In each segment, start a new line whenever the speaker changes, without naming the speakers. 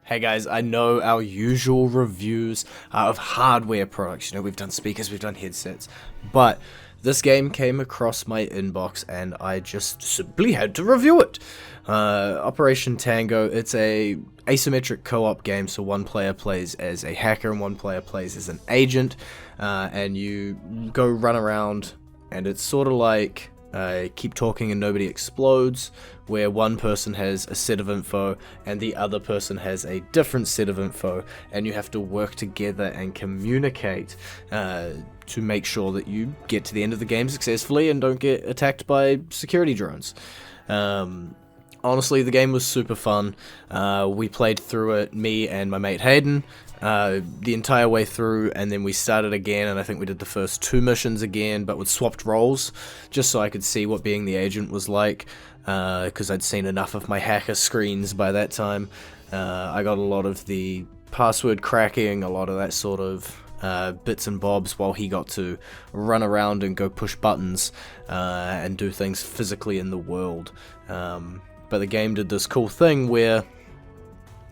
Hey guys, I know our usual reviews of hardware products, we've done speakers, we've done headsets, but this game came across my inbox and I just simply had to review it. Operation Tango, it's a asymmetric co-op game, so one player plays as a hacker and one player plays as an agent, and you go run around, and it's sort of like Keep Talking and Nobody Explodes, where one person has a set of info and the other person has a different set of info, and you have to work together and communicate to make sure that you get to the end of the game successfully and don't get attacked by security drones. Honestly, the game was super fun. We played through it, me and my mate Hayden, the entire way through, and then we started again, and I think we did the first 2 missions again, but with swapped roles, just so I could see what being the agent was like, because I'd seen enough of my hacker screens by that time. I got a lot of the password cracking, a lot of that sort of bits and bobs, while he got to run around and go push buttons and do things physically in the world. But the game did this cool thing where,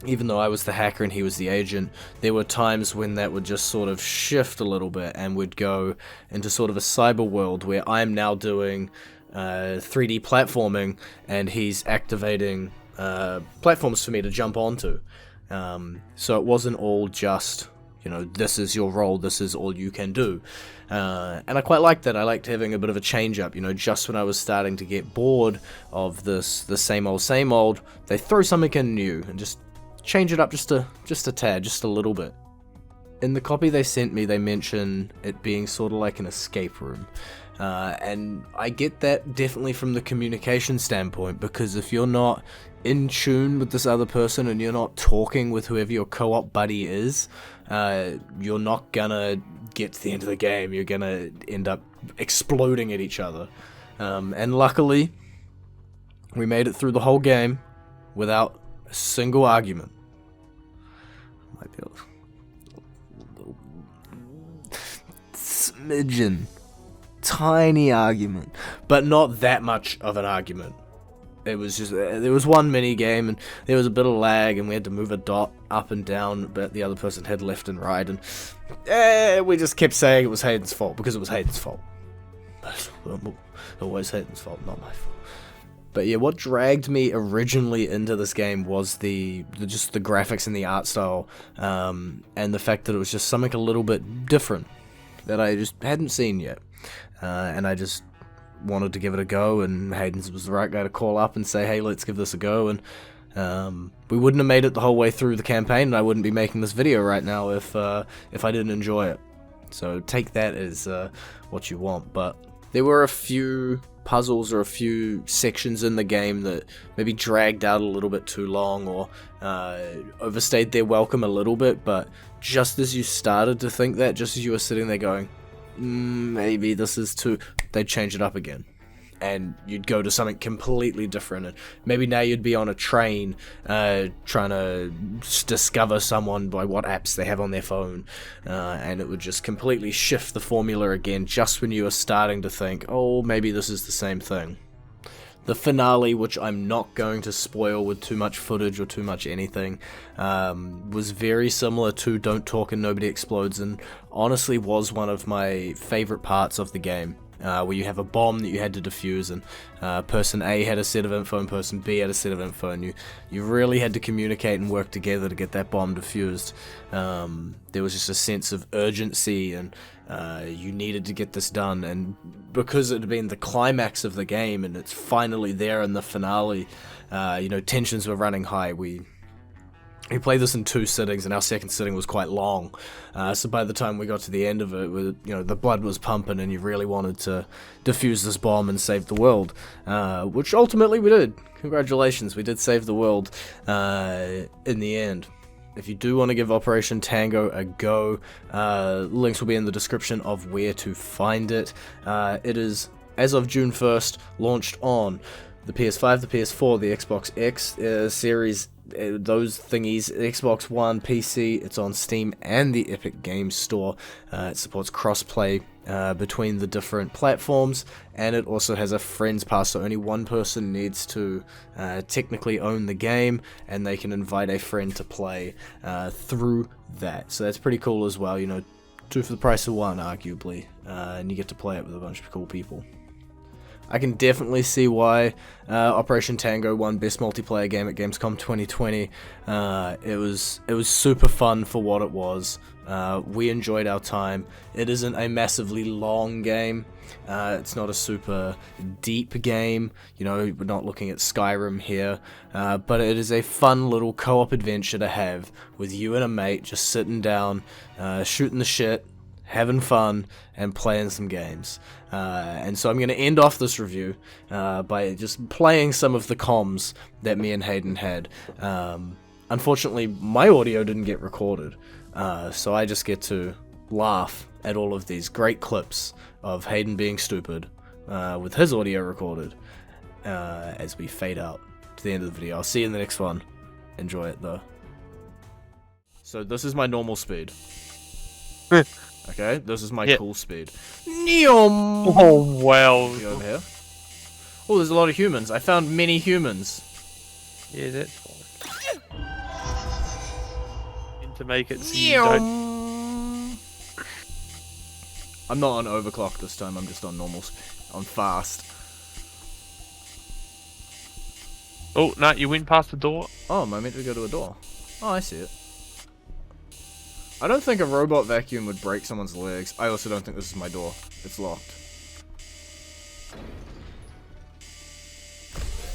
even though I was the hacker and he was the agent, there were times when that would just sort of shift a little bit and would go into sort of a cyber world where I'm now doing 3D platforming and he's activating platforms for me to jump onto. So it wasn't all just, this is your role, this is all you can do. And I quite liked that. I liked having a bit of a change up, just when I was starting to get bored of the same old, they throw something in new and just change it up just a tad, just a little bit. In the copy they sent me, they mention it being sort of like an escape room. And I get that definitely from the communication standpoint, because if you're not in tune with this other person and you're not talking with whoever your co-op buddy is, you're not gonna get to the end of the game. You're gonna end up exploding at each other. And luckily, we made it through the whole game without a single argument. Might be a little smidgen. Tiny argument, but not that much of an argument. It was just, there was one mini game and there was a bit of lag and we had to move a dot up and down, but the other person had left and right, and we just kept saying it was Hayden's fault because it was Hayden's fault. But always Hayden's fault, not my fault. But yeah, what dragged me originally into this game was just the graphics and the art style, and the fact that it was just something a little bit different that I just hadn't seen yet. And I just wanted to give it a go, and Hayden was the right guy to call up and say, hey, let's give this a go. And we wouldn't have made it the whole way through the campaign, and I wouldn't be making this video right now if I didn't enjoy it. So take that as what you want. But there were a few puzzles or a few sections in the game that maybe dragged out a little bit too long, or overstayed their welcome a little bit. But just as you started to think that, just as you were sitting there going, maybe this is too, they'd change it up again, and you'd go to something completely different, and maybe now you'd be on a train trying to discover someone by what apps they have on their phone, and it would just completely shift the formula again just when you were starting to think, oh, maybe this is the same thing. The finale, which I'm not going to spoil with too much footage or too much anything, was very similar to Don't Talk and Nobody Explodes, and honestly was one of my favorite parts of the game, where you have a bomb that you had to defuse, and person A had a set of info and person B had a set of info, and you really had to communicate and work together to get that bomb defused. There was just a sense of urgency, and you needed to get this done, and because it had been the climax of the game and it's finally there in the finale, tensions were running high. We played this in 2 sittings, and our second sitting was quite long, so by the time we got to the end of it, the blood was pumping and you really wanted to defuse this bomb and save the world, which ultimately we did. Congratulations, we did save the world in the end. If you do want to give Operation Tango a go, links will be in the description of where to find it. It is, as of June 1st, launched on the PS5, the PS4, the Xbox X series, those thingies, Xbox One, PC, it's on Steam and the Epic Games Store. It supports crossplay between the different platforms, and it also has a friends pass, so only one person needs to technically own the game, and they can invite a friend to play through that. So that's pretty cool as well, you know, 2 for the price of 1, arguably, and you get to play it with a bunch of cool people. I can definitely see why Operation Tango won Best Multiplayer Game at Gamescom 2020. It was super fun for what it was. We enjoyed our time. It isn't a massively long game. It's not a super deep game. You know, we're not looking at Skyrim here. But it is a fun little co-op adventure to have with you and a mate just sitting down, shooting the shit, having fun, and playing some games. And so I'm going to end off this review by just playing some of the comms that me and Hayden had. Unfortunately, my audio didn't get recorded, so I just get to laugh at all of these great clips of Hayden being stupid with his audio recorded as we fade out to the end of the video. I'll see you in the next one. Enjoy it, though. So this is my normal speed. Okay, this is my cool speed. Neom!
Oh, wow.
You over here? Oh, there's a lot of humans. I found many humans.
Yeah, that's fine. And to make it so you don't...
I'm not on overclock this time, I'm just on normal, on fast.
Oh, no, you went past the door.
Oh, am I meant to go to a door? Oh, I see it. I don't think a robot vacuum would break someone's legs. I also don't think this is my door. It's locked.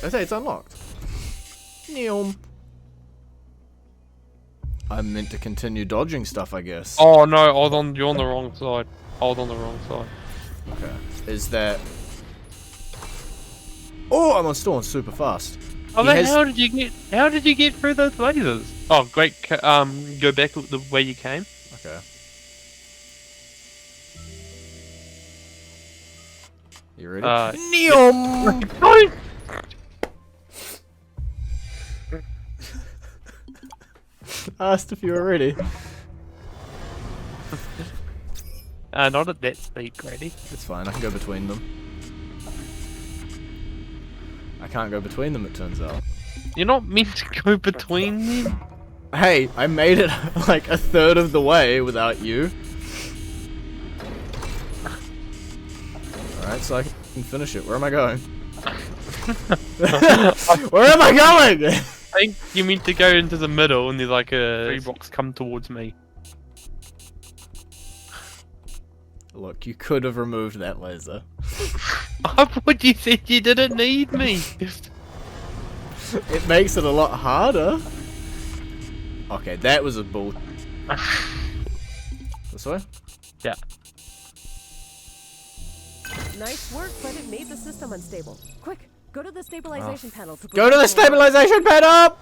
I say it's unlocked. Neom. I'm meant to continue dodging stuff, I guess.
Oh no, you're on the wrong side. I was on the wrong side.
Okay. Is that... Oh, I'm on Storm super fast.
Oh, then how did you get through those lasers? Oh, great. Go back the way you came.
Okay. You ready? Neom! I asked if you were ready.
Not at that speed, Grady.
It's fine, I can go between them. I can't go between them, it turns out.
You're not meant to go between them.
Hey, I made it like a third of the way without you. Alright, so I can finish it. Where am I going? Where am I going?
I think you meant to go into the middle and there's like a 3 box come towards me.
Look, you could have removed that laser.
I thought you said you didn't need me.
It makes it a lot harder. Okay, that was a bull. This way?
Yeah.
Nice work, but it made the system unstable. Quick, go to the stabilization panel. To
go to the stabilization panel!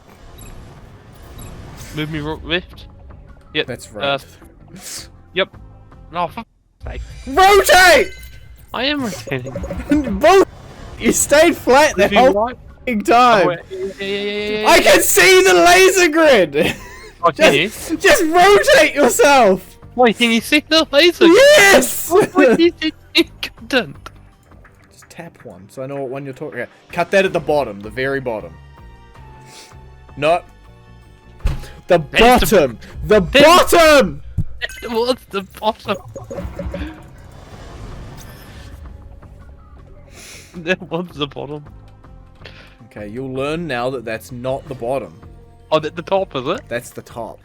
Move me left. Yep.
That's right.
Yep. No, for sake.
Rotate!
I am rotating.
Bull! You stayed flat the whole time.
Oh, yeah.
I can see the laser grid!
Oh, can you?
Just rotate yourself!
Wait, can you see the laser?
Yes!
What you said you couldn't.
Just tap one so I know what one you're talking about. Cut that at the bottom, the very bottom. No. The bottom! The bottom!
What's the bottom? That was the bottom.
Okay, you'll learn now that that's not the bottom.
Oh, the top, is it?
That's the top.